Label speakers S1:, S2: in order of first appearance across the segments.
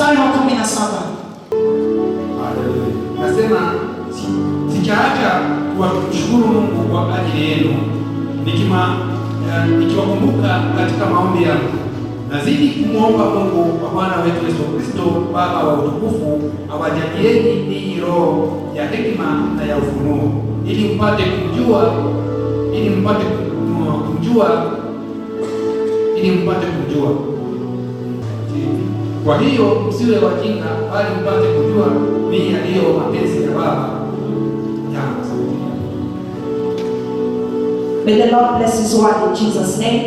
S1: Mstari wa 17.
S2: Nasema sitaacha kuwashukuru Mungu kwa ajili yenu nikiwakumbuka katika maombi yangu. Nazidi kumwomba Mungu kwa Bwana wetu Yesu Kristo, Baba wa utukufu, awajalieni ninyi roho ya hekima na ya ufunuo, ili mpate kumjua. Kwa hiyo msiwe wajinga, bali mpate kujua ni yaliyo mapenzi ya Baba.
S3: May the Lord bless His word in Jesus' name.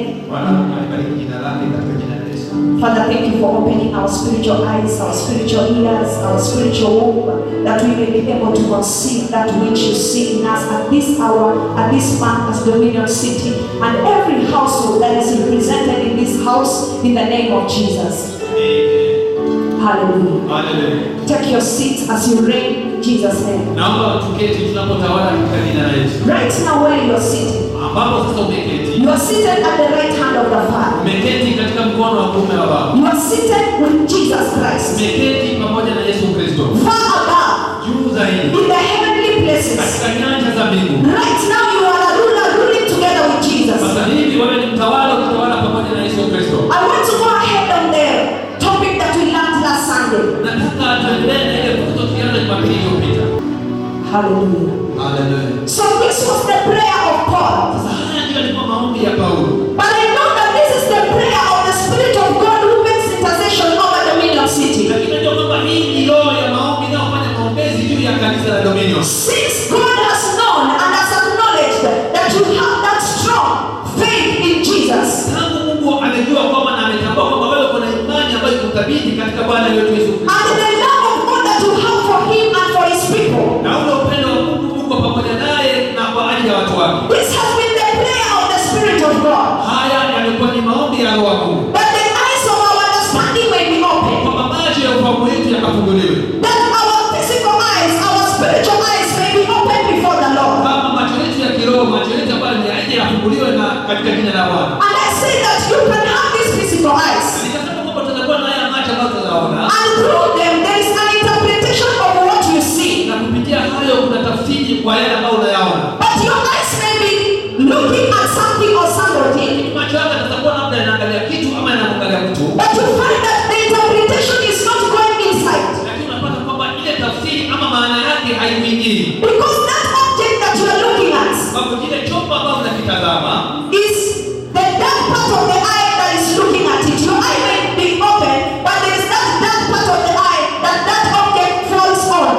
S3: Father, thank you for opening our spiritual eyes, our spiritual ears, our spiritual womb, that we may be able to conceive that which you see in us at this hour, at this month as Dominion City, and every household that is represented in this house, in the name of Jesus. Hallelujah.
S2: Hallelujah.
S3: Take your seat as you reign in Jesus' name. Right now where you are sitting, you are seated at the right hand of the Father. You are seated with Jesus Christ. Far above, in the heavenly places. Right now you are a ruler ruling together with Jesus. I want to go ahead on the topic that we learned last Sunday. Hallelujah.
S2: Hallelujah.
S3: So this was the prayer of Paul. But I know that this is the prayer of the Spirit of God who makes intercession over Dominion City. Since God has known and has acknowledged that you have that strong faith in Jesus, and the love of God that you have for Him and for His people, this has been the prayer of the Spirit of God. But the eyes of our understanding may be open, that our physical eyes, our spiritual eyes may be open before the Lord. And I say that you can have these physical eyes, and through them there is an interpretation of what you see. But your eyes may be looking at something or somebody, but you find that the interpretation is not going inside, because that object that you are looking at is the dark part of the eye that is looking at it. Your eye may be open, but there is that dark part of the eye that object falls on.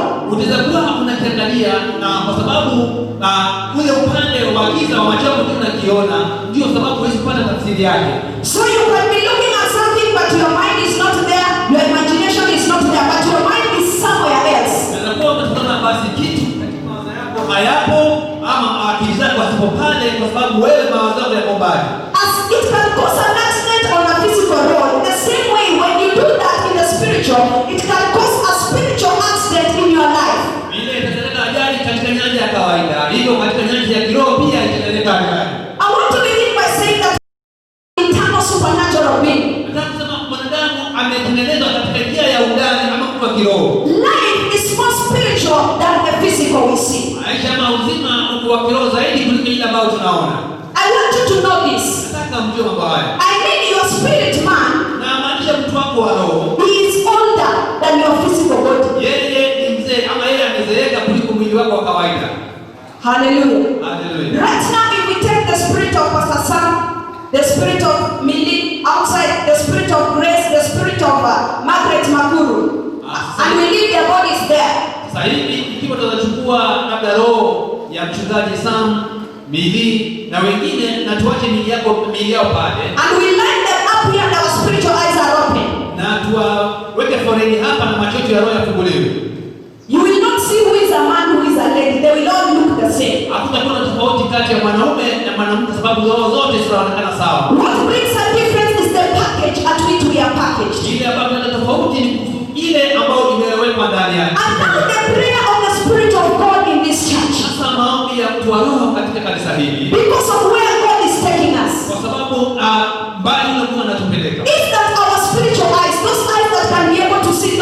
S3: So you can be looking at something, but your mind is not there, your imagination is not there, but your mind is somewhere else. As it can cause an accident on a physical road, the same way when you do that in the spiritual, it can cause a spiritual accident in your life. I want to begin by saying that internal supernatural being. Life is more spiritual than the physical we see. I want you to know this. I mean your spirit man, he is older than your physical body. Hallelujah.
S2: Hallelujah.
S3: Right now, if we take the spirit of Pastor Sam, the spirit of Millie outside, the spirit of Grace, the spirit of Margaret Makuru, and we leave their bodies there.
S2: Na wengine na tuache miili yao pale,
S3: and we line them up here and our spiritual eyes are open,
S2: na tuweke foreni hapa na macho yetu ya roho yafunguliwe.
S3: You will not see who is a man, who is a lady. They will all look the same.
S2: Hakutakuwa na tofauti kati ya mwanaume na mwanamke, sababu zote zinaonekana sawa.
S3: What brings a difference is the package at which we are packaged.
S2: Ile ambayo ina tofauti ni ile ambayo imewekwa ndani yake.
S3: And now the prayer of the Spirit of God in this church.
S2: Sasa maombi ya mtu wa roho katika kanisa hili,
S3: because of where God is taking us,
S2: kwa sababu mbali Mungu anatupeleka,
S3: is that our spiritual eyes, those eyes that can be able to see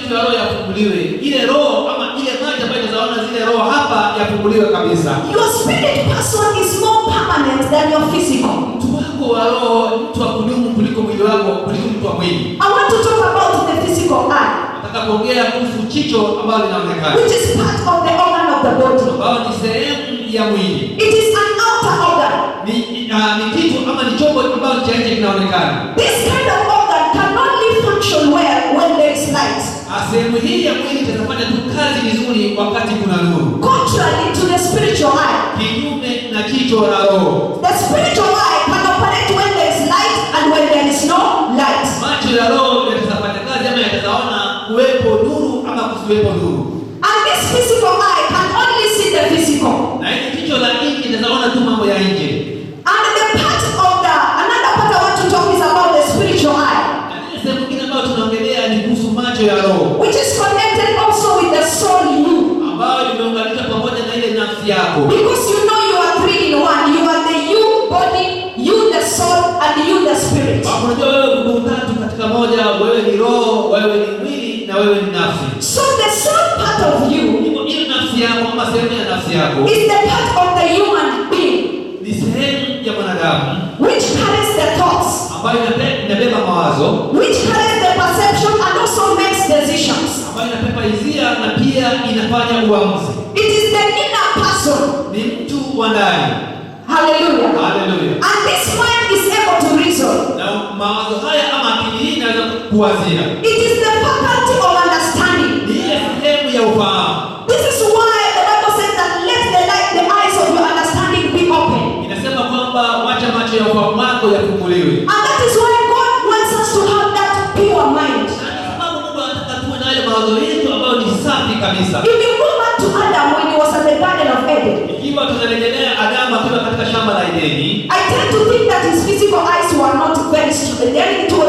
S2: macho ya roho yafunguliwe, ile roho ama ile macho ambayo itazaona zile roho hapa yafunguliwe kabisa.
S3: Your spirit person is more permanent than your physical.
S2: Mtu wako wa roho, mtu wa kudumu kuliko mwili wako, kuliko mtu wa mwili.
S3: I want to talk about the physical eye.
S2: Nataka kuongea kuhusu jicho ambalo linaonekana,
S3: which is part of the organ of the body.
S2: ambao ni sehemu ya mwili.
S3: It is an outer organ.
S2: Ni kitu ama ni chombo ambacho cha nje kinaonekana.
S3: This kind of organ can only function well when there is light.
S2: Sehemu hii ya mwili itafanya tu kazi vizuri wakati kuna nuru.
S3: Contrary to the spiritual eye.
S2: Kinyume na jicho la roho.
S3: The spiritual eye can operate when there is light and when there is no light.
S2: Macho ya roho yatafanya kazi ama yataona kuwepo nuru ama kusiwepo nuru.
S3: And this physical eye can only see the physical.
S2: Na hili jicho la nje litaona tu mambo ya nje.
S3: And the part of another part I want to talk is about the spiritual eye.
S2: Sehemu nyingine ambayo tunaongelea ni kuhusu macho ya roho.
S3: Which is connected also with the soul you.
S2: Ambayo imeunganishwa pamoja na ile nafsi yako.
S3: Because you know you are three in one. You are the you body, you the soul, and you the spirit.
S2: Unajua wewe uko utatu katika moja, wewe ni roho, wewe ni mwili na wewe ni nafsi.
S3: So the soul part of you,
S2: ile nafsi yako ama sehemu ya nafsi yako,
S3: is the part of the human being.
S2: Ni sehemu ya mwanadamu
S3: Which carries the thoughts.
S2: Ambayo inabeba mawazo.
S3: Which carries the perception and also makes decisions.
S2: Ambayo inabeba hisia na pia inafanya uamuzi.
S3: It is the inner person.
S2: Ni mtu wa ndani.
S3: Hallelujah.
S2: Hallelujah.
S3: And this mind is able to reason.
S2: Na mawazo haya ama akili hii inaweza kuwazia.
S3: It is the faculty of understanding.
S2: Ni ile sehemu ya ufahamu.
S3: This is why the Bible says that let the eyes of your understanding be open.
S2: Inasema kwamba wacha macho ya ufahamu wako yafunguliwe.
S3: And that is why God wants us to have that pure mind.
S2: Sababu Mungu anataka tuwe na yale mawazo yetu ambayo ni safi kabisa.
S3: If you go back to Adam when he was at the Garden of Eden,
S2: Ikiwa tunarejelea Adamu akiwa katika shamba la Edeni,
S3: I tend to think that his physical eyes were not very strong.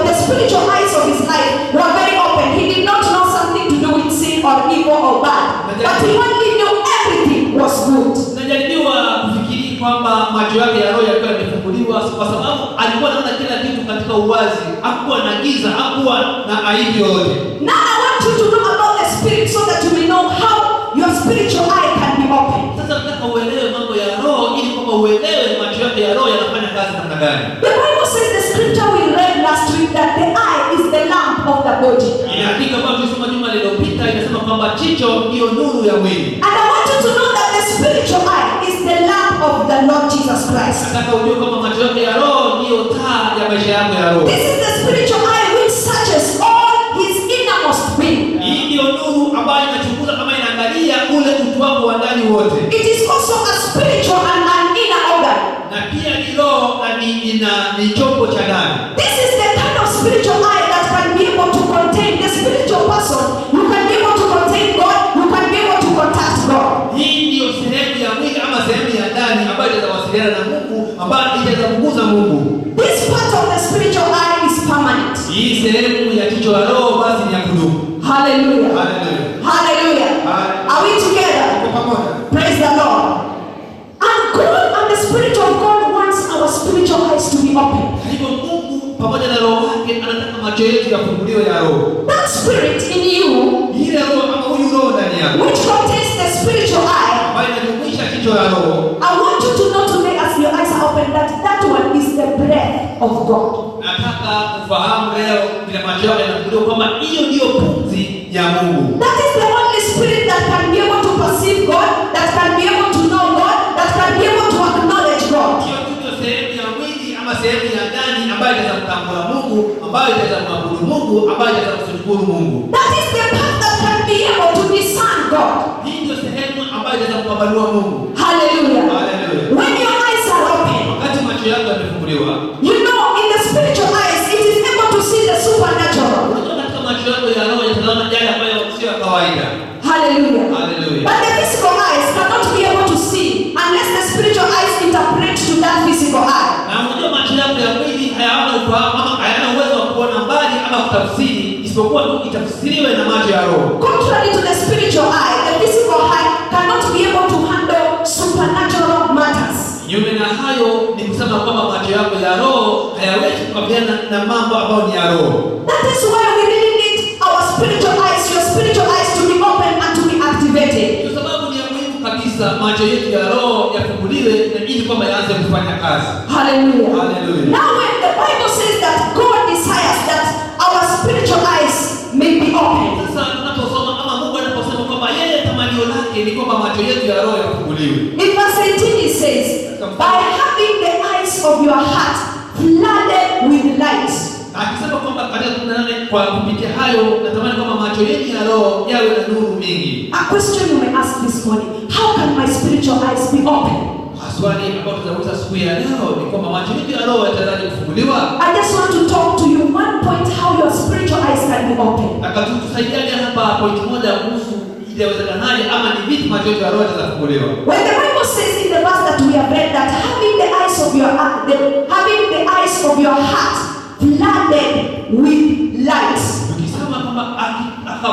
S3: The spiritual eyes of his life were very open. He did not know something to do with sin or evil or bad, but he only knew everything was good.
S2: najaribiwa kufikiri kwamba macho yake ya roho yalikuwa yamefunguliwa kwa sababu alikuwa anaona kila kitu katika uwazi, hakuwa na giza, hakuwa na aibu yoyote.
S3: Now I want you to know about the spirit so that you will know how your spiritual eye can be open.
S2: Sasa nataka uelewe mambo ya roho ili kwamba uelewe macho yake ya roho yanafanya kazi namna gani.
S3: The Bible says the scripture we read last week that the eye is the lamp of the body.
S2: Inaandika kwamba tulisoma juma lililopita, inasema kwamba jicho ndio nuru ya mwili.
S3: And I want you to know that the spiritual eye is the lamp of the Lord Jesus Christ.
S2: Nataka ujue kwamba macho yake ya roho ndio taa ya maisha yako ya roho.
S3: This is the spiritual eye which searches all his innermost being.
S2: Hii ndio nuru ambayo inachunguza kama inaangalia ule utu wako wa ndani wote.
S3: It is also a spiritual and an inner organ.
S2: Na pia ni roho na ni chombo cha ndani.
S3: This is the kind of spiritual eye that can be able to contain the spiritual person. You can be able to contain God. You can be able to contact God.
S2: Hii ndio sehemu ya mwili ama sehemu ya ndani ambayo itawasiliana na Mungu, ambayo itaweza kuguza Mungu.
S3: This part of the spiritual eye is permanent.
S2: Hii sehemu ya jicho la roho basi ni ya kudumu.
S3: Hallelujah.
S2: Hallelujah.
S3: Hallelujah. Are we together? Praise the Lord. And God and the Spirit of God wants our spiritual eyes to be open.
S2: Hivyo Mungu pamoja na roho wake anataka macho yetu yafunguliwe ya roho.
S3: That spirit in you,
S2: Ile roho ama huyu roho ndani yako,
S3: which contains the spiritual eye,
S2: ambayo inajumuisha jicho la roho.
S3: I want you to know today as your eyes are open that one is the breath of God.
S2: Nataka ufahamu leo bila macho yako yanafunguliwa kwamba hiyo ndio pumzi ya Mungu.
S3: That is the only spirit that can be able to perceive God, that can be able to know God, that can be able to acknowledge God.
S2: Hiyo ndio sehemu ya mwili ama sehemu ya ndani ambayo inaweza kutambua Mungu, ambayo inaweza kumwabudu Mungu, ambayo inaweza kushukuru Mungu.
S3: That is the part that can be able to discern God.
S2: Hii ndio sehemu ambayo inaweza kupambanua Mungu.
S3: Hallelujah.
S2: Hallelujah.
S3: When your eyes are open,
S2: Wakati macho yako yamefunguliwa,
S3: you know in the spiritual eyes it is able to see the supernatural.
S2: unajua katika macho yako ya roho yataona yale ambayo sio ya kawaida.
S3: Hallelujah.
S2: Hallelujah.
S3: But the physical eyes cannot be able to see unless the spiritual eyes interpret to that physical eye.
S2: Na unajua macho yako ya mwili hayana ufahamu ama hayana uwezo wa kuona mbali ama kutafsiri, isipokuwa tu itafsiriwe na macho ya roho.
S3: Contrary to the spiritual eye, the physical eye cannot be able to handle supernatural matters.
S2: Kinyume na hayo ni kusema kwamba macho yako ya roho hayawezi kukabiliana na mambo ambayo ni ya roho.
S3: That is why we really need our spiritual eyes, your
S2: kabisa macho yetu ya roho yafunguliwe na ili kwamba yaanze kufanya kazi.
S3: Hallelujah.
S2: Hallelujah.
S3: Now when the Bible says that God desires that our spiritual eyes may be open.
S2: Sasa tunaposoma ama Mungu anaposema kwamba yeye tamanio lake ni kwamba macho yetu ya roho yafunguliwe.
S3: In verse 18 it says, by having the eyes of your heart flooded with light.
S2: Akisema kwamba katika 18 kwa kupitia hayo natamani kwamba macho yetu ya roho yawe na nuru mingi.
S3: A question you may ask this morning, how can my spiritual eyes be open?
S2: Swali ambalo tunauliza siku ya leo ni kwamba macho yetu ya roho yataweza kufunguliwa.
S3: I just want to talk to you one point how your spiritual eyes can be open.
S2: Akatusaidiane hapa point moja kuhusu inawezekanaje ama ni vipi macho yetu ya roho yataweza kufunguliwa.
S3: When the Bible says in the verse that we have read that having the eyes of your heart flooded with light.
S2: Tukisema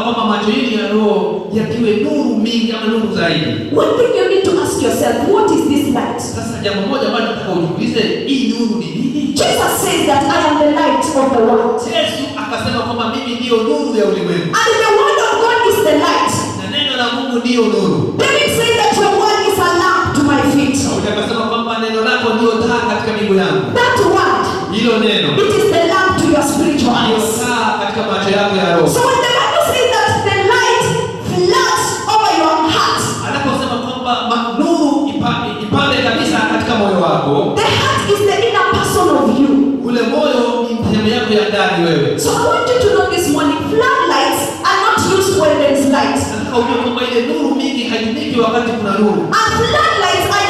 S2: kwamba macho yetu ya roho yakiwe nuru mingi ama nuru zaidi.
S3: One thing you need to ask yourself, what is this light?
S2: Sasa jambo moja ambalo nataka ujiulize, hii nuru ni nini?
S3: Jesus says that I am the light of the world.
S2: Yesu akasema kwamba mimi ndio nuru ya ulimwengu.
S3: And the word of God is the light.
S2: Na neno la Mungu ndio nuru.
S3: David said that your word is a lamp to my feet.
S2: Akasema kwamba neno lako ndio taa katika miguu yangu.
S3: That word,
S2: hilo neno,
S3: it is the lamp to your spiritual eyes.
S2: Taa katika macho yako ya roho.
S3: So when the Bible says that the light floods over your heart,
S2: anaposema kwamba nuru ipande kabisa katika moyo wako.
S3: The heart is the inner person of you.
S2: Ule moyo ni sehemu yako ya ndani wewe.
S3: So I want you to know this morning, floodlights are not used when there is light.
S2: Nataka ujue kwamba ile nuru mingi haitumiki wakati kuna nuru.
S3: And floodlights are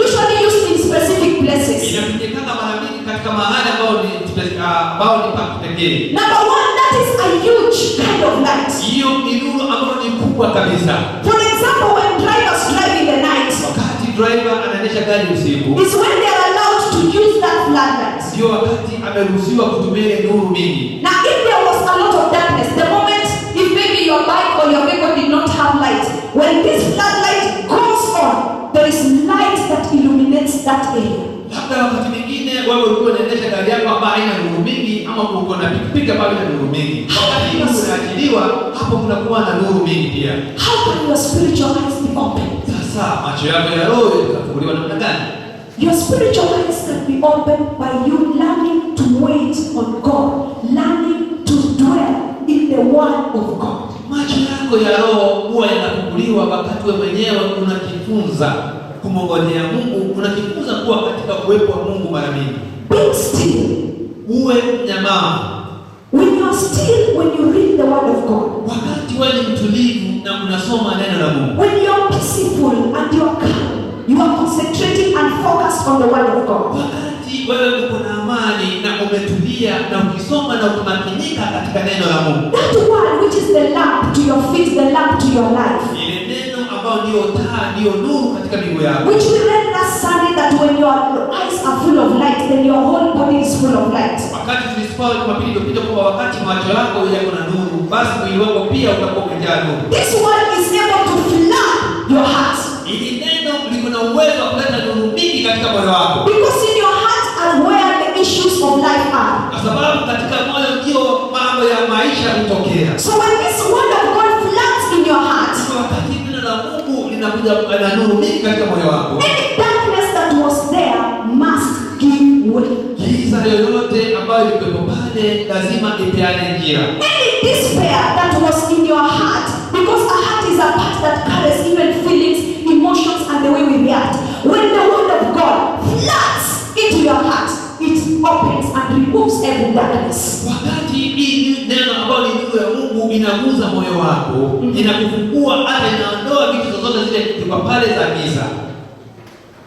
S3: usually used in specific places.
S2: Inatumika mara mingi katika mahali ambao ni pa pekee.
S3: Number one, that is a huge kind of light.
S2: Hiyo ni nuru ambayo ni kubwa kabisa.
S3: For example, when drivers drive in the night,
S2: wakati driver anaendesha gari usiku,
S3: is when they are allowed to use that floodlight.
S2: Ndio wakati ameruhusiwa kutumia ile nuru mingi.
S3: Now if there was a lot of darkness, the moment if maybe your bike or your vehicle did not have light, when this floodlight goes on, there is light that illuminates that area.
S2: Labda wakati mwingine wewe ulikuwa unaendesha gari yako ambayo haina nuru mingi ama uko na pikipiki ambayo ina nuru mingi. Wakati unaachiliwa hapo kunakuwa na nuru mingi pia.
S3: How can your spiritual eyes be open?
S2: Sasa macho yako ya roho yatafunguliwa namna gani?
S3: Your spiritual eyes can be opened by you learning to wait on God, learning to dwell in the word of God.
S2: Macho yako ya roho huwa yanafunguliwa wakati wewe mwenyewe unajifunza kumngojea Mungu, unajifunza kuwa katika uwepo wa Mungu mara mingi.
S3: Be still.
S2: Uwe mnyamavu.
S3: When you are still, when you read the word of God.
S2: Wakati wewe ni mtulivu na unasoma neno la Mungu.
S3: When you are peaceful and you are calm, you are concentrating and focused on the word of God.
S2: Wakati wewe uko na amani na umetulia na ukisoma na ukimakinika katika neno la Mungu.
S3: That word which is the lamp to your feet, the lamp to your life.
S2: Ile neno ambao ndio taa, ndio nuru katika miguu yako.
S3: Which we read last Sunday that when your eyes are full of light, then your whole body is full of light.
S2: Wakati tulisoma Jumapili iliyopita kwamba wakati macho yako yako na nuru, basi mwili wako pia utakuwa umejaa nuru.
S3: This word is able to flood your heart.
S2: Ili neno liko na uwezo wa kuleta nuru mingi katika moyo wako.
S3: Because in your heart are where the issues of life are.
S2: Kwa sababu katika moyo ndio mambo ya maisha hutokea.
S3: So when this word of God floods in your heart,
S2: wakati neno la Mungu linakuja na nuru mingi katika moyo wako,
S3: any darkness that was there must give way.
S2: Giza yoyote ambayo ilikuwa pale lazima ipeane njia.
S3: Any despair that was in your heart, because a heart is a part that carries even feelings, emotions, and the way we react. When the word of God floods into your heart, it opens and removes every darkness.
S2: Wakati hii neno ambalo ni nuru ya Mungu inaguza moyo wako, inakufungua hata inaondoa vitu zozote zile ziko pale za giza.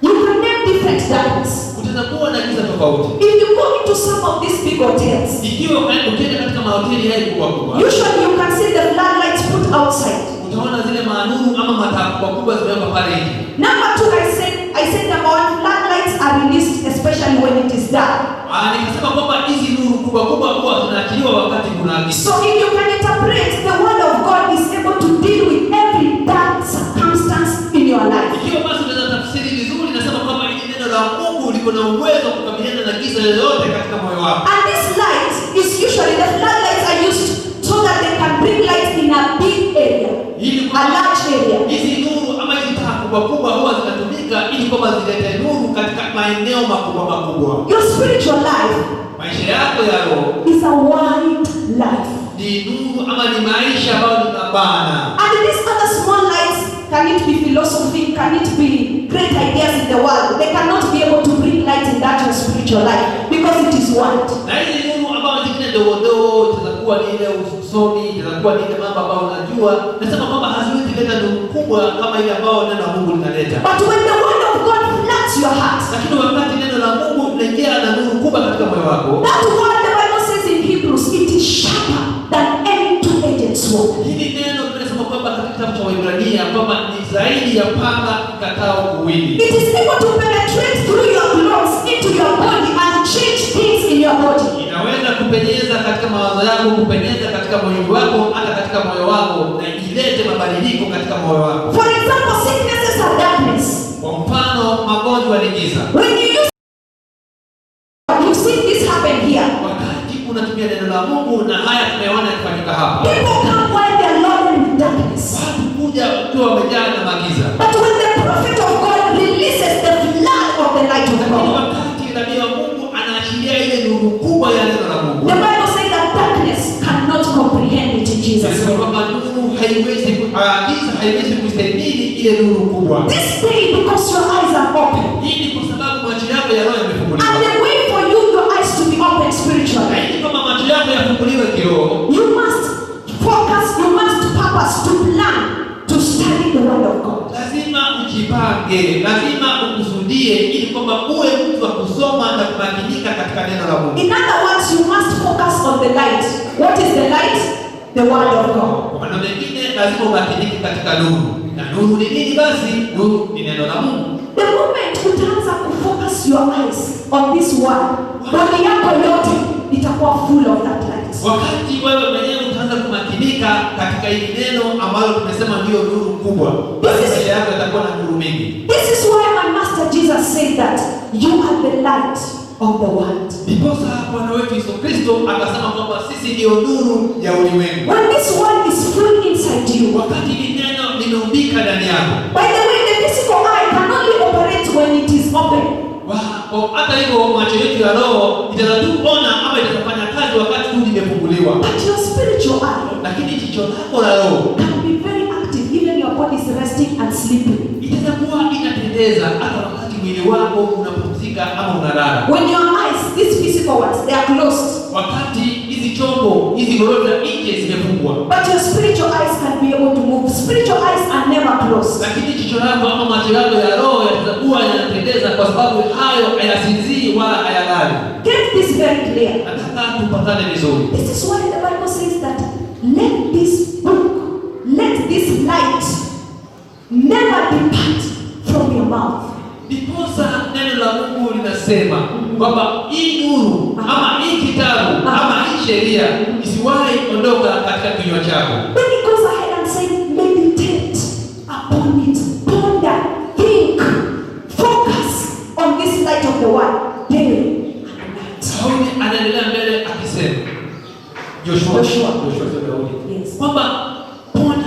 S3: You can name different darkness.
S2: Utakuwa na giza tofauti.
S3: If you go into some of these big hotels,
S2: ikiwa ukienda katika mahoteli haya kubwa,
S3: usually you can see the floodlights put outside.
S2: Utaona zile manuru ama mataa kubwa zimewekwa pale nje.
S3: Number 2, I said number 1, floodlights are released especially when it is dark.
S2: Nikasema kwamba hizi nuru kubwa huwa zinaachiliwa wakati kuna giza.
S3: So if you can interpret, the word of God is able to deal with every dark circumstance in your life.
S2: Ikiwa basi unaweza tafsiri vizuri, nasema kwamba hili neno la Mungu liko na uwezo wa kukabiliana na giza yoyote katika moyo wako.
S3: And this light is usually, the floodlights are used so that they can bring light in a big area, a large area.
S2: Hizi nuru ama hizi taa kubwa huwa zinatumika ili kwamba zilete nuru katika maeneo makubwa.
S3: Your spiritual life,
S2: maisha yako ya roho,
S3: is a wide life.
S2: ni nuru ama ni maisha ambayo ni mapana.
S3: And these other small lights, can it be philosophy, can it be great ideas in the world? They cannot be able to bring light in that your spiritual life because it is wide.
S2: Na hizi nuru ambazo zingine ndogo zitakuwa ni ile usomi, zitakuwa ni ile mambo ambayo unajua, nasema kwamba haziwezi kuleta nuru kubwa kama ile ambayo neno la Mungu linaleta.
S3: But when the word of God floods your heart,
S2: lakini wakati neno la Mungu linaingia na nuru kubwa katika moyo wako,
S3: that word the Bible says in Hebrews, it is sharper than any two-edged sword.
S2: Hili neno tunasema kwamba katika kitabu cha Waebrania kwamba ni zaidi ya panga ikatao kuwili.
S3: It is able to penetrate through your clothes into your body and change things in your body.
S2: Inaweza kupenyeza katika mawazo yako, kupenyeza katika moyo wako, hata katika moyo wako, na ilete mabadiliko katika moyo wako.
S3: For example, sicknesses are darkness.
S2: Kwa mfano, magonjwa ni giza.
S3: When you see this happen here.
S2: Wakati unatumia neno la Mungu na haya tumeona yakifanyika hapa.
S3: People come while they are loaded with darkness.
S2: Watu kuja wakiwa wamejaa na magiza.
S3: But when the prophet of God releases the flood of the light of God,
S2: wakati nabii wa Mungu anaashiria ile nuru kubwa ya neno la Mungu,
S3: the Bible says that darkness cannot comprehend it in Jesus' name.
S2: Kwamba nuru haiwezi kustahimili ile nuru kubwa.
S3: This day, because your eyes are open,
S2: hii ni kwa sababu macho yako ya roho yamefunguliwa.
S3: and the way for you, your eyes to be open spiritually,
S2: Hii kama macho yako yafunguliwe kiroho,
S3: you must focus, you must purpose to plan to study the word of God.
S2: lazima ujipange, lazima ukusudie ili kwamba uwe mtu wa kusoma na kumakinika katika neno la Mungu.
S3: In other words, you must focus on the light. What is the light? The word of God.
S2: Kwa maneno mengine, lazima umakinike katika nuru. Na nuru ni nini basi? Nuru ni neno la Mungu.
S3: The moment utaanza kufocus your eyes on this word, body yako yote itakuwa full of that light.
S2: Wakati wewe mwenyewe utaanza kumakinika katika hili neno ambalo tumesema ndio nuru kubwa, maisha yako yatakuwa na nuru mingi.
S3: This is why my master Jesus said that you are the light of the world.
S2: Ndiposa Bwana wetu Yesu Kristo akasema kwamba sisi ndio nuru ya ulimwengu.
S3: When this word is full inside you,
S2: Wakati hili neno limeumbika ndani yako.
S3: by the way, the physical eye can only operate when it is open.
S2: Hata hivyo macho yetu ya roho itaweza kuona ama itafanya kazi wakati tu limefunguliwa.
S3: But your spiritual eye,
S2: Lakini jicho lako la roho
S3: can be very active even your body is resting and sleeping.
S2: itaweza kuwa inatendeza hata wakati mwili wako unapumzika ama unalala.
S3: When your eyes, these physical ones, they are closed.
S2: Wakati hizi chombo, hizi gorofa nje zimefungwa.
S3: But your spiritual eyes can be able to move. Spiritual eyes are never closed.
S2: Lakini jicho lako ama macho yako ya roho yatakuwa yanapendeza kwa sababu hayo hayasinzii wala hayalali.
S3: Get this very clear.
S2: Nataka tupatane vizuri.
S3: This is why the Bible says that let this book, let this light never depart from your mouth.
S2: Ndiposa neno la Mungu linasema kwamba hii nuru ama hii kitabu ama hii sheria isiwahi ondoka katika kinywa chako.
S3: Then he goes ahead and says, meditate upon it, ponder, think, focus on this light of the word day and night.
S2: Sauli anaendelea mbele akisema, Joshua,
S3: Yes.
S2: kwamba ponda,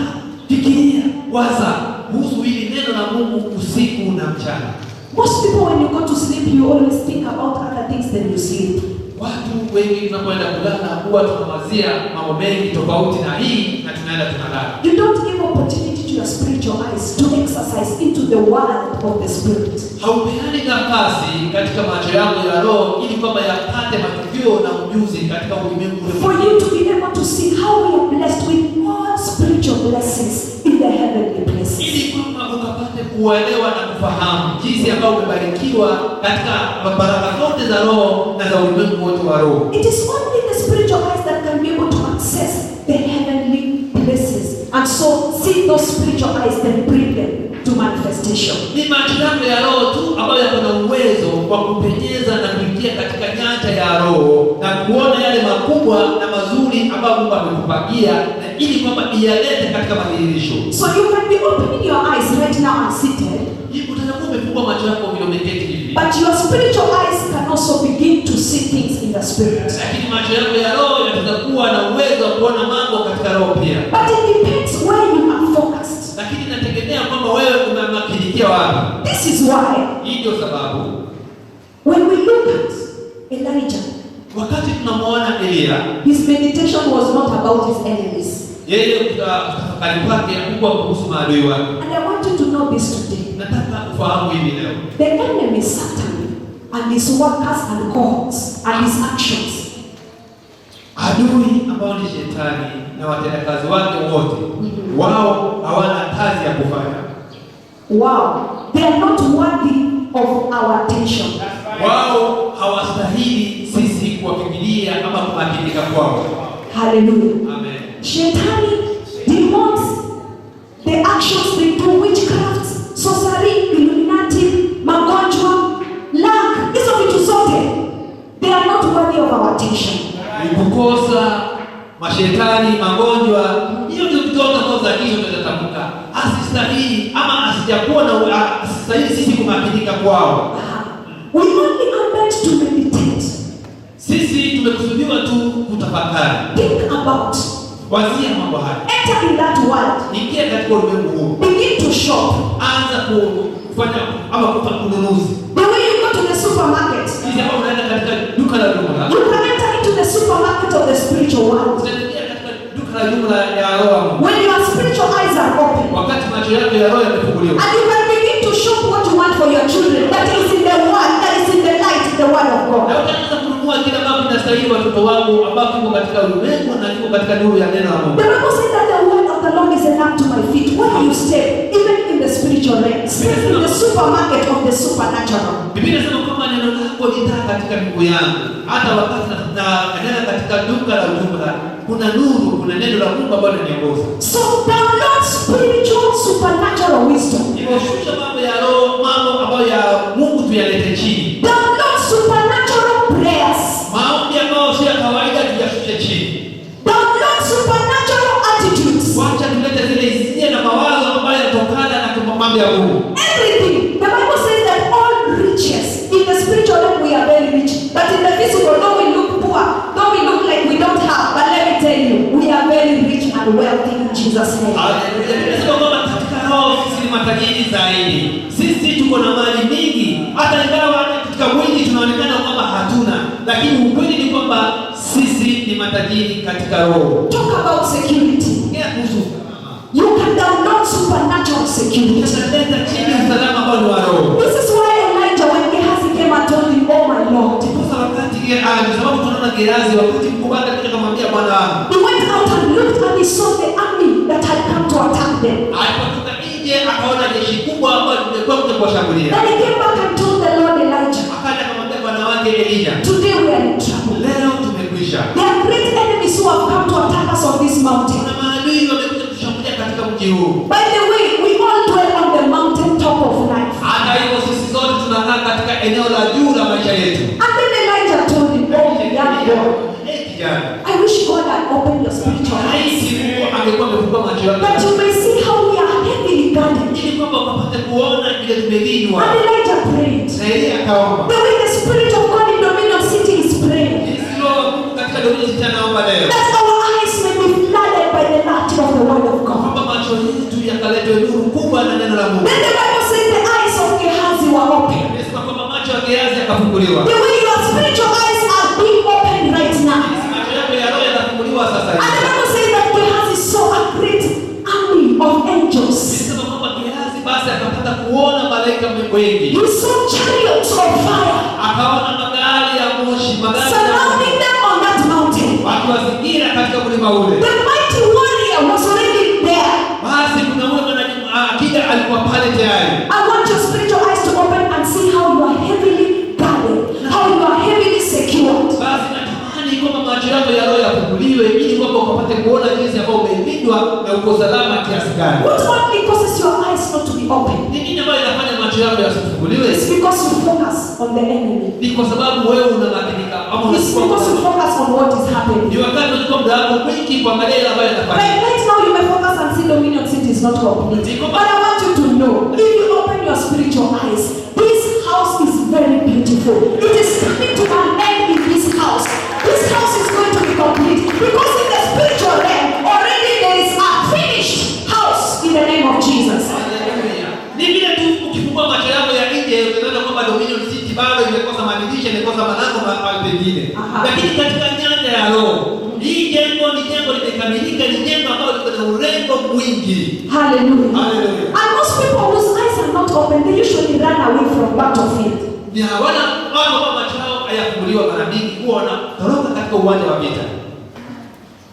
S2: fikiria, waza kuhusu hili neno la Mungu usiku na mchana.
S3: Most people, when you go to sleep, you always think about other things than you sleep.
S2: Watu wengi tunapoenda kulala huwa tunawazia mambo mengi tofauti na hii na tunaenda tunalala.
S3: You don't give opportunity to your spiritual eyes to exercise into the world of the spirit.
S2: Haupeani nafasi katika macho yako ya roho ili kwamba yapate matukio na ujuzi katika ulimwengu
S3: For you to be able to see how we are blessed with all spiritual blessings in the heavenly places.
S2: ili kwamba ukapate kuelewa na kufahamu jinsi ambavyo umebarikiwa katika baraka zote za roho na za ulimwengu wote wa roho.
S3: It is only the spiritual eyes that can be able to access the heavenly places, and so see those spiritual eyes then bring them to manifestation.
S2: Ni macho yako ya roho tu ambayo yako na uwezo wa kupenyeza na kuingia katika nyanja ya roho na kuona yale makubwa na mazuri ambayo Mungu amekupangia na ili kwamba iyalete katika madhihirisho.
S3: So you can be opening your eyes right now and seated,
S2: Utakuwa umefungua macho yako vile umeketi hivi.
S3: but your spiritual eyes can also begin to see things in the spirit.
S2: Lakini macho yako ya roho yatakuwa na uwezo wa kuona mambo katika roho pia.
S3: But it depends where you are focused.
S2: Lakini inategemea kwamba wewe umemakinikia tulifikia wapi?
S3: This is why
S2: Hii ndio sababu
S3: when we look at Elijah,
S2: wakati tunamwona Elia,
S3: his meditation was not about his enemies.
S2: yeye kutafakari kwake hakuwa kuhusu maadui wake.
S3: And I want you to know this today.
S2: Nataka ufahamu hivi leo.
S3: The enemy Satan and his workers and cohorts and his actions.
S2: Adui ambao ni shetani na watendakazi wake wote, wao hawana kazi ya kufanya.
S3: Wow, they are not worthy of our attention.
S2: Wao hawastahili sisi kuwafikiria ama kumakinika kwao.
S3: Hallelujah.
S2: Amen.
S3: Shetani, demons, the actions they do, witchcraft, sorcery, Illuminati, magonjwa, lack, hizo vitu zote, they are not worthy of our attention.
S2: Kukosa, mashetani, magonjwa, hiyo ndio vitu ambazo za hizo tutatamka. Asistahili ama asijakuwa na asistahili sisi kumakinika kwao.
S3: We only are meant to meditate.
S2: Sisi tumekusudiwa tu kutafakari.
S3: Think about.
S2: Wazia mambo haya.
S3: Enter in that world.
S2: Ingia katika ulimwengu huu.
S3: Begin to shop.
S2: Anza kufanya ama kufanya ununuzi.
S3: The way you go to the supermarket.
S2: Sisi hapa unaenda katika duka la jumla.
S3: You can enter into the supermarket of the spiritual world.
S2: Unaingia katika duka la jumla ya roho.
S3: When your spiritual eyes are open.
S2: Wakati macho yako ya roho yamefunguliwa.
S3: And you can begin to shop what you want for your children. That is in the word. That is in the light, the word of God.
S2: Na utaanza kununua kila mambo inastahili watoto wako ambao kiko katika ulimwengu na kiko katika nuru ya neno la Mungu.
S3: The Bible says that the word of the Lord is a lamp to my feet. Where do you stay? Even in the spiritual realm. Stay in the supermarket of the supernatural.
S2: Biblia inasema kwamba neno lako ni taa katika miguu yangu. Hata wakati naenda katika duka la jumla, kuna nuru, kuna neno la Mungu ambalo liniongoza.
S3: So download spiritual supernatural wisdom.
S2: Shusha mambo ya roho, mambo ambayo ya Mungu tuyalete chini.
S3: Download supernatural prayers.
S2: Maombi ambayo sio ya kawaida tuyashushe chini.
S3: Download supernatural attitudes.
S2: Wacha tulete zile hisia na mawazo ambayo yanatokana na mambo ya Mungu.
S3: Everything. The Bible says that all riches in the spiritual realm we are very rich, but in the physical, though we look poor, though we look like we don't have, but let me tell you, we are very rich and wealthy in Jesus' name.
S2: Haleluya. Kwamba katika roho sisi ni matajiri zaidi. Sisi tuko na mali mingi. Hata ingawa katika mwili tunaonekana kwamba hatuna, lakini ukweli ni kwamba sisi ni matajiri katika roho.
S3: Talk about security. You can download supernatural security.
S2: Tunaleta chini usalama ambao ni wa roho.
S3: This is why Elijah, when Gehazi came and told him, "Oh my Lord,"
S2: Sasa wakati sababu tunaona Gehazi wakati mkubwa katika kumwambia Bwana wangu.
S3: he went out and looked and he saw the army that had come to attack them.
S2: Alipotoka nje akaona jeshi kubwa ambalo limekuwa kuja kuwashambulia.
S3: Then he came back and told the Lord Elijah,
S2: Akaja akamwambia Bwana wake Elijah,
S3: "Today we are in trouble.
S2: leo tumekwisha.
S3: There are great enemies who have come to attack us on this mountain.
S2: Kuna maadui wamekuja kushambulia katika mji huu.
S3: By the way, we all dwell on the mountain top of life."
S2: Hata hivyo sisi zote tunakaa katika eneo la juu la maisha yetu.
S3: And then Elijah told him, "Oh young boy,
S2: Kijana,
S3: I wish God had opened your spiritual eyes,
S2: haisi Mungu angekuwa amefungua macho yako
S3: that you may see how we are heavily guarded."
S2: ili kwamba ukapate kuona vile tumelindwa.
S3: And Elijah prayed.
S2: Na yeye akaomba.
S3: The way the Spirit of God in Dominion City is praying,
S2: Jinsi Roho wa Mungu katika dunia hii anaomba leo.
S3: that our eyes may be flooded by the light of the Word of God.
S2: Kwamba macho yetu yakaletwe nuru kubwa na neno la Mungu.
S3: Then the Bible says the eyes of Gehazi were open.
S2: Nasema kwamba macho ya Gehazi yakafunguliwa.
S3: The way your spiritual eyes are being opened right now.
S2: Macho yako ya roho yanafunguliwa sasa
S3: And the
S2: hivi.
S3: Bible says that Gehazi saw a great army of angels.
S2: Nasema kwamba Gehazi basi akapata kuona malaika wengi.
S3: He saw chariots of fire
S2: Akaona magari ya moshi, magari ya
S3: surrounding them on that mountain.
S2: wakiwazingira katika mlima ule.
S3: The mighty warrior was already there.
S2: Basi kuna yule akija alikuwa pale tayari.
S3: I want your spiritual eyes to open and see how you are heavily guarded, how you are heavily secured.
S2: Basi natamani kwamba macho yako ya roho yafunguliwe ili kwamba ukapate kuona jinsi ambavyo umelindwa na uko salama kiasi gani.
S3: What only causes your eyes not to be open?
S2: Ni nini ambayo inafanya macho yako yasifunguliwe?
S3: It's because you focus on the enemy.
S2: Ni kwa sababu wewe unamakinika ama
S3: It's because you focus on what is happening.
S2: ni wakati unachukua muda wako mwingi kuangalia yale ambayo yanafanyika.
S3: Right now you may focus and see Dominion City is not complete. But I want you to know, if you open your spiritual eyes, this house is very beautiful. It is coming to an end in this house. This house is going to be complete. Because in the spiritual realm, already there is a finished house in the name of Jesus.
S2: Haleluya. Ni vile tu bado imekosa madirisha, imekosa malango pale pengine. Lakini katika nyanja ya roho, hii jengo ni jengo limekamilika, ni jengo ambalo liko na urembo mwingi.
S3: Hallelujah.
S2: Hallelujah.
S3: And most people whose eyes are not open, they usually run away from battlefield.
S2: Ni hawana ambao macho yao hayafunguliwa mara mingi huwa wanatoroka katika uwanja wa vita.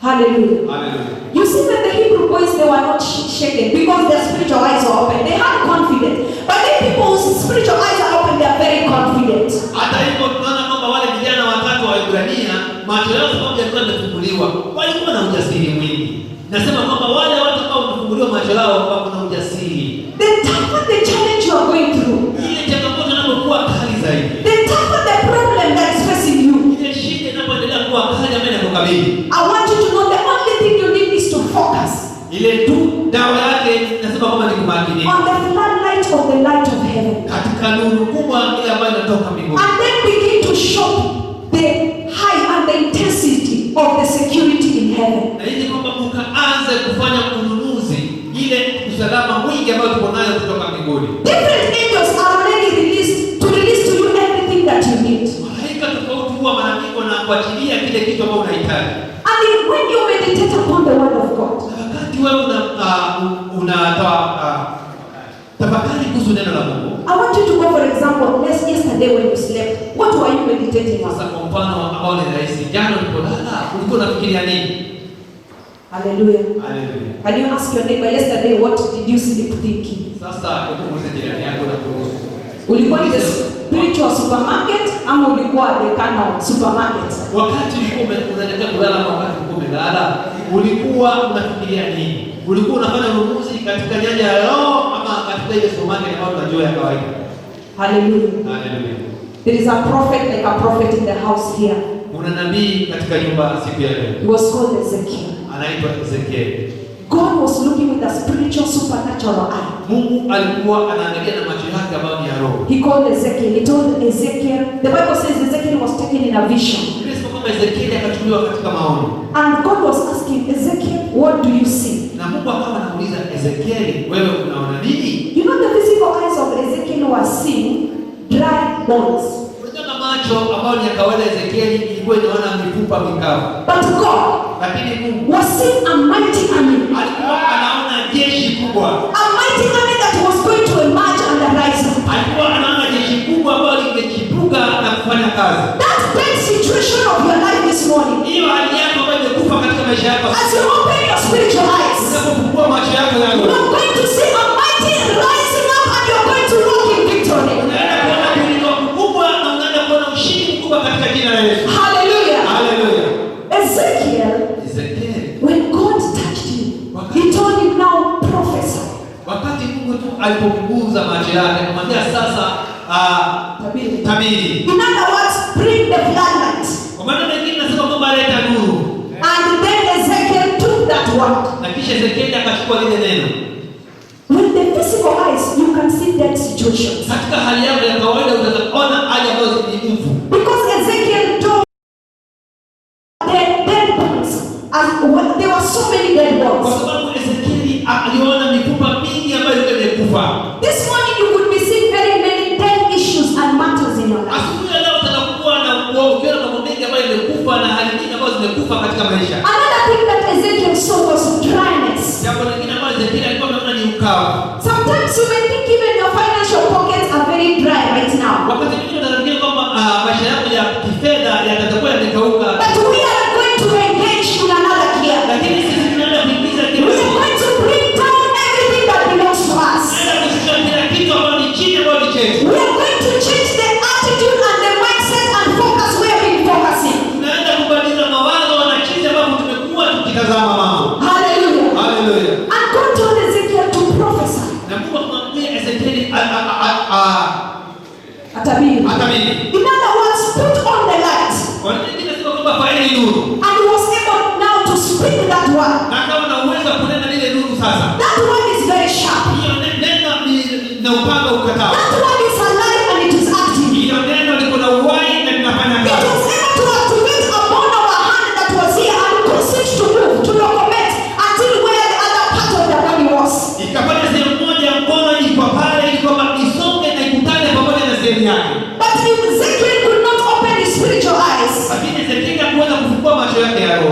S3: Hallelujah.
S2: Hallelujah.
S3: You see that the Hebrew boys, they were not shaken because their spiritual eyes were open. They had confidence. But the people whose spiritual eyes are open, they are very confident.
S2: Hata hivyo tunaona kwamba wale vijana watatu wa Ibrania macho yao sababu yalikuwa yamefunguliwa, walikuwa na ujasiri mwingi. Nasema kwamba wale watu ambao wamefunguliwa macho yao wako na ujasiri.
S3: The tougher the challenge you are going through,
S2: ile changamoto inapokuwa kali zaidi,
S3: the tougher the problem that is facing you,
S2: ile shida inapoendelea kuwa kali ambayo inakukabili,
S3: I want you to know the only thing you need is to focus.
S2: Ile tu dawa yake nasema kwamba ni kumakini
S3: On the floodlight of the light of heaven.
S2: katika nuru kubwa ile ambayo inatoka mbinguni.
S3: And then begin to show the high and the intensity of the security in heaven.
S2: Na ili kwamba mkaanze kufanya ununuzi ile usalama mwingi ambao tuko nayo kutoka mbinguni.
S3: Different angels are already released to release to you everything that you need.
S2: Malaika tofauti huwa malaika na kuachilia kile kitu ambacho unahitaji.
S3: And when you meditate upon the word of God,
S2: Wakati wewe tafakari kuhusu neno la Mungu.
S3: I want you to go, for example, yesterday when you slept, what were you meditating on?
S2: Sasa kwa mfano ambao ni rahisi, jana ulipolala ulikuwa unafikiria nini?
S3: Hallelujah.
S2: Hallelujah.
S3: Can you ask your neighbor, yesterday what did you sleep thinking?
S2: Sasa ukumbushe jirani yako na kuhusu.
S3: Ulikuwa in the spiritual supermarket ama ulikuwa the carnal supermarket?
S2: Wakati ulikuwa unaelekea kulala na wakati ulikuwa umelala, ulikuwa unafikiria nini? Ulikuwa unafanya ununuzi katika nyanja ya roho ama katika ile supermarket ambayo tunajua ya kawaida?
S3: Hallelujah.
S2: Hallelujah.
S3: There is a prophet, like a prophet in the house here.
S2: Kuna nabii katika nyumba siku ya leo.
S3: He was called Ezekiel.
S2: Anaitwa Ezekiel.
S3: God was looking with a spiritual supernatural eye.
S2: Mungu alikuwa anaangalia na macho yake ambayo ni ya roho.
S3: He called Ezekiel. He told Ezekiel, the Bible says Ezekiel was taken in a vision.
S2: Nimesema kwamba Ezekiel akachukuliwa katika maono.
S3: And God was asking Ezekiel, what do you see?
S2: Na Mungu akawa anamuuliza Ezekiel, wewe unaona nini?
S3: You know the physical eyes of Ezekiel were seeing dry bones.
S2: Unataka macho ambayo ni ya kawaida Ezekiel ilikuwa inaona mifupa mikavu.
S3: But God
S2: Lakini Mungu
S3: was seeing a mighty army.
S2: alikuwa anaona jeshi kubwa.
S3: A mighty army that was going to emerge and rise.
S2: Alikuwa anaona jeshi kubwa ambalo lingechipuka na kufanya kazi.
S3: That dead situation of your life this morning,
S2: Hiyo hali yako ambayo imekufa katika maisha yako.
S3: as you open your spiritual eyes,
S2: Unapofungua macho yako
S3: you
S2: yako.
S3: are going to see a mighty rising up and you are going to walk in victory.
S2: Unaenda kuona kuinuka mkubwa na unaenda kuona ushindi mkubwa katika jina la Yesu.
S3: Hallelujah.
S2: Hallelujah.
S3: Ezekiel,
S2: Ezekiel,
S3: when God touched him, he told him, now prophesy.
S2: wakati Mungu tu alipopunguza macho yake akamwambia sasa tabiri.
S3: In other words, bring the floodlight.
S2: Kwa maana mengine nasema kwamba leta nuru.
S3: And then Ezekiel took that word.
S2: Na kisha Ezekiel akachukua lile neno.
S3: With the physical eyes, you can see dead situations.
S2: Katika hali yako ya kawaida utaona hali ambazo ni mfu.
S3: Because Ezekiel told dead bones. And there were so many dead
S2: Kwa
S3: bones.
S2: sababu Ezekiel aliona mifupa mingi ambayo ilikuwa imekufa.
S3: This morning you would be seeing very many dead issues and matters in your life.
S2: Asubuhi ya leo utakuwa na ukiona mambo mengi ambayo imekufa na hali nyingi ambazo zimekufa katika maisha.
S3: Another thing that Ezekiel saw was dryness.
S2: Jambo lingine ambalo Ezekiel alikuwa ameona ni ukavu.
S3: Sometimes you may think even your financial pockets are very dry right now.
S2: Wakati mwingine unafikiri kwamba maisha yako ya kifedha yatakuwa yamekauka.
S3: But we are going to engage in another gear.
S2: Lakini sisi tunaenda kuingiza
S3: We
S2: kitu.
S3: are going to bring down everything that belongs to us.
S2: Tunaenda kushusha kila kitu ambacho ni chini ambacho ni chetu.
S3: We are going to change the attitude and the mindset and focus where we've been focusing.
S2: Tunaenda kubadilisha mawazo na jinsi ambavyo tumekuwa tukitazama mambo.
S3: Hallelujah.
S2: Hallelujah.
S3: And God told Ezekiel to prophesy.
S2: Na Mungu akamwambia Ezekiel
S3: Atabiri.
S2: atabiri.
S3: In other words, put on the light.
S2: Kwa nini tunasema kwamba faili nuru?
S3: And he was able now to speak that word.
S2: Na kama na uwezo wa kunena lile nuru sasa.
S3: That word is very sharp.
S2: Hiyo neno na upanga ukatao.
S3: That word is alive and it is active.
S2: Hiyo neno liko na uhai na linafanya
S3: It
S2: kazi.
S3: was able to activate a bone of our hand that was here and cause it to move, to locate until where the other part of the body was.
S2: Ikafanya sehemu moja mkono iko pale ili kwamba isonge na ikutane pamoja na sehemu yake.
S3: But you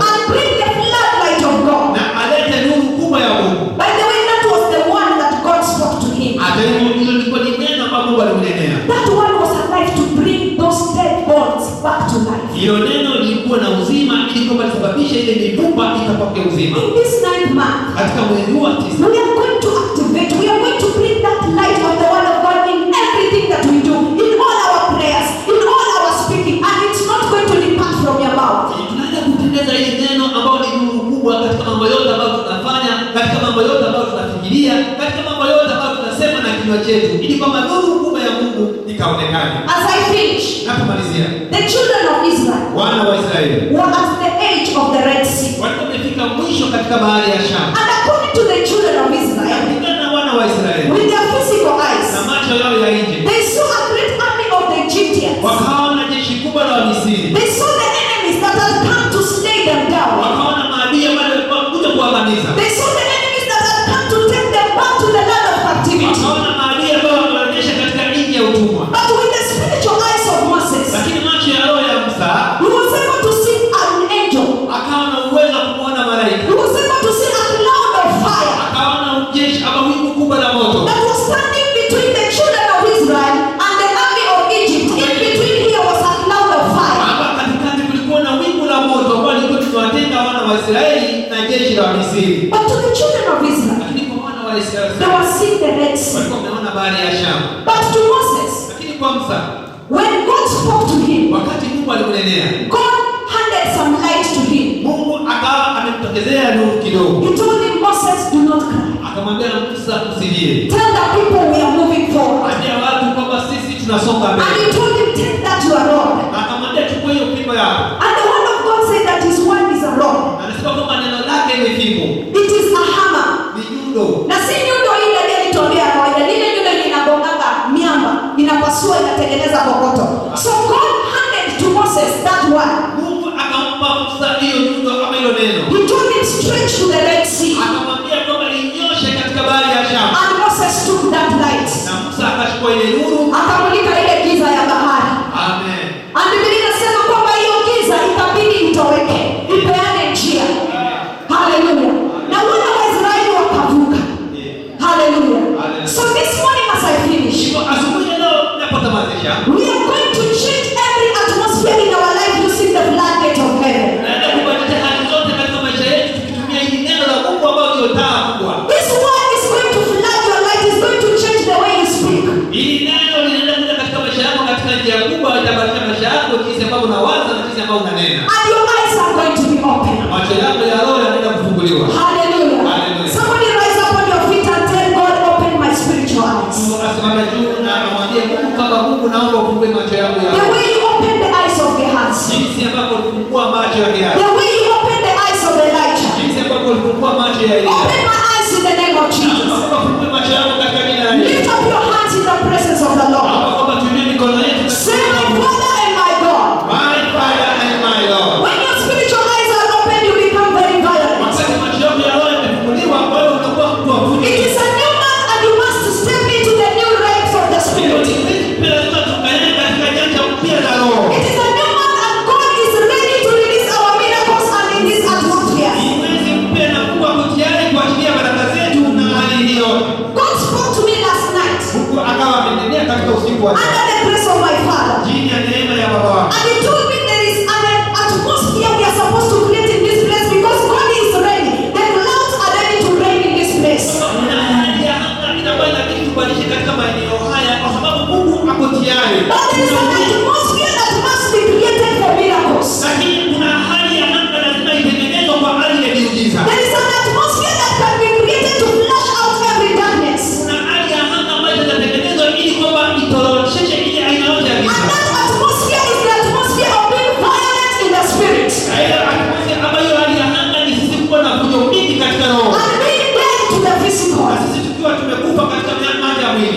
S3: and bring the floodlight of God.
S2: na alete nuru kubwa ya Mungu.
S3: By the way, that was the one that God spoke to him.
S2: Hata hivyo hilo lilikuwa ni neno ambalo Mungu alimnenea.
S3: That one was alive to bring those dead bones back to life.
S2: Hilo neno lilikuwa na uzima ili kwamba lisababishe ile mifupa ikapokea uzima.
S3: In this 9th month,
S2: Katika mwezi huu wa 9,
S3: we are going to activate, we are going to bring that light of the word of God in everything that we do, in all our prayers, in all our speaking, and it's not going to depart from your mouth.
S2: tunaenda kutendeza ile neno ambalo ni nuru kubwa katika mambo yote ambayo tunafanya, katika mambo yote ambayo tunafikiria, katika mambo yote ambayo tunasema na kinywa chetu, ili kwamba nuru kubwa ya Mungu ikaonekane.
S3: As I finish,
S2: Napomalizia,
S3: the children of Israel
S2: wana wa Israeli
S3: were at the edge of the Red Sea.
S2: walikuwa wamefika mwisho katika bahari ya Shamu.
S3: And according to the children of Israel,
S2: Kulingana na wana wa Israeli
S3: with their physical
S2: na
S3: eyes,
S2: macho yao ya nje,
S3: they saw a great army of the Egyptians.
S2: wakaona jeshi kubwa la Wamisri,
S3: They saw the enemies that had come to slay them down.
S2: wakaona maadui ambao walikuwa kuja kuangamiza,
S3: They saw the enemies that had come to take them back to the land of captivity.
S2: wakaona maadui ambao wanaonyesha katika nchi ya utumwa.
S3: But with the spiritual eyes of Moses,
S2: Lakini macho ya roho ya Musa
S3: he was able to see an angel.
S2: akawa na uwezo wa kumwona malaika,
S3: He was able to see a cloud of fire
S2: akaona jeshi ama wingu kubwa la moto
S3: that was standing between the children of Israel and the army of Egypt. In between here was a cloud of fire.
S2: hapa katikati kulikuwa na wingu la moto ambao lilikuwa likiwatenga wana wa Israeli na jeshi la Misri.
S3: But to the children of Israel,
S2: Lakini kwa wana wa Israeli
S3: they were seeing the Red Sea.
S2: walikuwa wameona bahari ya Shamu.
S3: But to Moses,
S2: Lakini kwa Musa,
S3: when God spoke to him,
S2: wakati Mungu alimnenea,
S3: God handed some light to him.
S2: Mungu akawa amemtokezea nuru kidogo,
S3: He told him, Moses, do not cry.
S2: akamwambia Musa, usilie,
S3: Tell the people we are moving forward.
S2: ambia watu kwamba sisi tunasonga
S3: And
S2: mbele.
S3: he told him, take that your rod.
S2: Akamwambia chukua hiyo fimbo yako.
S3: And the word of God said that his word is a rod.
S2: Anasema kwamba neno lake ni fimbo,
S3: It is a hammer.
S2: ni nyundo.
S3: Na si nyundo ile alituambia kawaida, lile nyundo linagonganga miamba, inapasua, inatengeneza kokoto. So God handed to Moses that word.
S2: Mungu akampa Musa hiyo nyundo kama hilo neno.
S3: He told him stretch to the Red Sea.
S2: Akamwambia kwamba inyoshe katika bahari ya Shamu.
S3: And Moses took that light.
S2: Na Musa akachukua ile nuru.
S3: Akamulika ile giza ya bahari.
S2: Amen.
S3: And Biblia inasema kwamba hiyo giza ikabidi itoweke, ipeane njia. Hallelujah. Na wana wa Israeli wakavuka. Hallelujah. So this morning as I finish,
S2: Hivyo asubuhi ya leo ninapotamatisha,
S3: we are going to change every atmosphere in our life using the floodgate of heaven.
S2: naenda kubadilisha hali zote katika maisha yetu tukitumia hili neno la Mungu ambalo ndio taa kubwa.
S3: This word is going to flood your life, is going to change the way you speak.
S2: Hili neno linaenda kuja katika maisha yako katika njia kubwa, itabadilisha maisha yako, jinsi ambavyo unawaza na jinsi ambavyo unanena.
S3: And your eyes are going to be open.
S2: Macho yako ya roho yanaenda kufunguliwa.
S3: Hallelujah.
S2: Hallelujah.
S3: Somebody rise up on your feet and tell God, open my spiritual eyes.
S2: Mungu asimame juu na amwambie Mungu kama Mungu, naomba ufungue macho yangu ya
S3: The
S2: roho.
S3: way you open the eyes of Gehazi.
S2: Jinsi ambavyo ulifungua macho ya Gehazi.
S3: The way you open the eyes of Elijah.
S2: Jinsi ambavyo ulifungua macho ya Elia.
S3: Open my eyes in the name of Jesus.
S2: Naomba ufungue macho yangu katika jina la Yesu.
S3: Lift up your hands in the presence of the Lord.
S2: Naomba kwamba tuinue mikono yetu.
S3: Say, my Father and my God.
S2: My Father and my Lord.
S3: When your spiritual eyes are open, you become very violent.
S2: Wakati macho yako ya roho yamefunguliwa, wewe unakuwa mtu wa fujo.
S3: It is a new month and you must step into the new realms of the Spirit. It is a new month and God is ready to release our miracles and in this atmosphere. God spoke to me last night under the grace of my Father. And he told me there is an atmosphere we are supposed to create in this place because God is ready. The clouds are ready to rain in this place. But there is an atmosphere that must be created for miracles. There is an atmosphere that can be created to flush out every darkness. And that atmosphere is the atmosphere of being violent in the spirit. And being dead to the physical.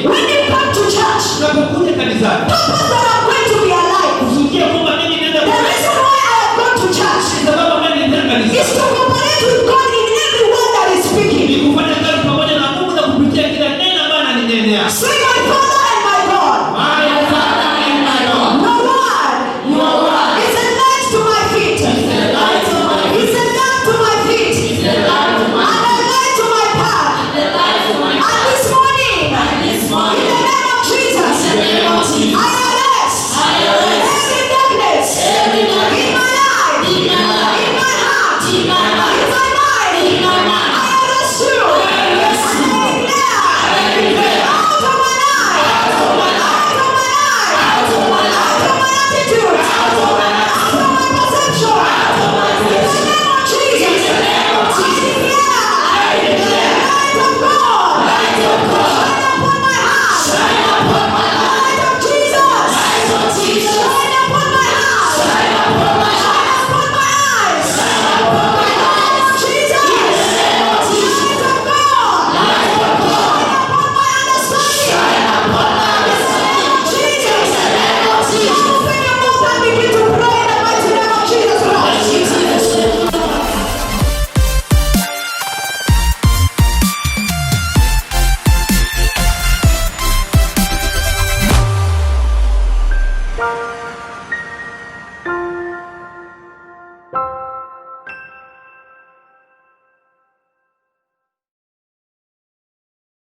S3: When you come to church,
S2: Unapokuja kanisani,
S3: purpose that I'm going to be alive.
S2: usikie kwamba mimi nenda
S3: The reason why I have gone to church
S2: sababu mimi nenda
S3: is
S2: kanisani.
S3: to cooperate with God in every word that is speaking.
S2: Ni kufanya kazi pamoja na Mungu na kupitia kila neno ambalo ananinenea.
S3: Say, my Father and my God.
S2: My Father and my Lord.
S3: Your word is a light to my feet. It's a